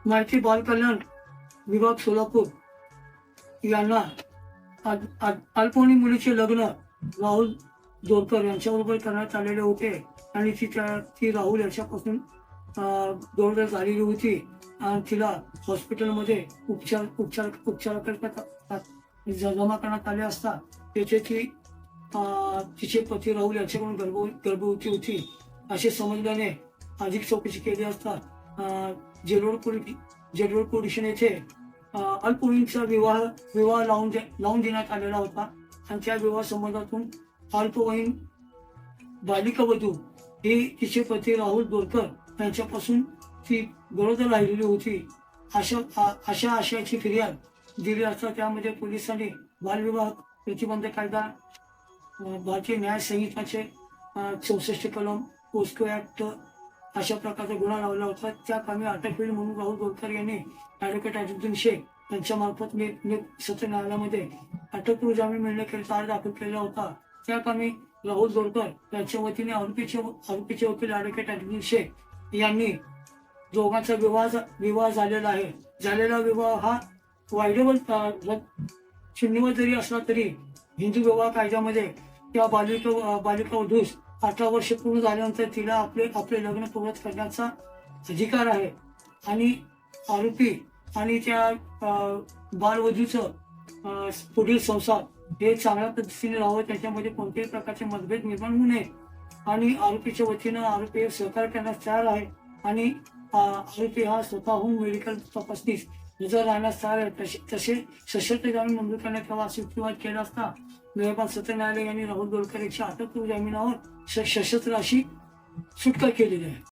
माहिती बाल कल्याण विभाग सोलापूर यांना अल्पवयीन मुलीचे लग्न राहुल जोरकर यांच्याबरोबर करण्यात आलेले होते आणि ती राहुल याच्यापासून गरोदर झालेली होती आणि तिला हॉस्पिटलमध्ये उपचाराकरता जमा करण्यात आले असता त्याचे तिचे पती राहुल याच्याकडून गर्भवती होती असे समजल्याने अधिक चौकशी केली असता जेलरोड पोलीस स्टेशन येथे अल्पवयीनचा विवाह लावून देण्यात आलेला होता आणि त्या विवाह संबंधातून अल्पवयीन बालिका वधू ही तिचे पती राहुल दोरकर यांच्यापासून ती गरोदर राहिलेली होती अशा आशयाची फिर्याद दिली असता त्यामध्ये पोलिसांनी बालविवाह प्रतिबंध कायदा भारतीय न्याय संहिताचे 64 कलम पोस्को ऍक्ट अशा प्रकारचा गुन्हा लावला होता. त्या कामी अटक होईल म्हणून राहुल दोरकर यांनी ॲडव्होकेट अजितुद्दीन शेख यांच्या मार्फत सत्र न्यायालयामध्ये अटकपूर्व जामीन मिळण्याकरिता अर्ज दाखल केला होता. त्या कामी राहुल दोरकर यांच्या वतीने आरोपीचे वकील ॲडव्होकेट अजितुद्दीन शेख यांनी दोघांचा विवाह झालेला आहे. झालेला विवाह हा वायडेबल शून्यवर जरी असला तरी हिंदू विवाह कायद्यामध्ये त्या बालिका वधूस 18 वर्ष पूर्ण झाल्यानंतर तिला आपले लग्न पूर्ण करण्याचा अधिकार आहे आणि आरोपी आणि त्या बालवधूचं पुढील संसार हे चांगल्या पद्धतीने राहावं, त्याच्यामध्ये कोणत्याही प्रकारचे मतभेद निर्माण होऊ नये आणि आरोपीच्या वतीनं आरोपी सहकार्य करण्यास तयार आहे आणि आरोपी हा स्वतःहून मेडिकल तपासणीस हजर राहण्यास तयार आहे. तसे सशर्त जामीन मंजूर करण्यात यावा असे युक्तिवाद केला असता मेहरबान सत्र न्यायालय यांनी राहुल दोरकर यांच्या अटकपूर्व जामिनावर सशस्त्र अशी सुटका केलेली आहे.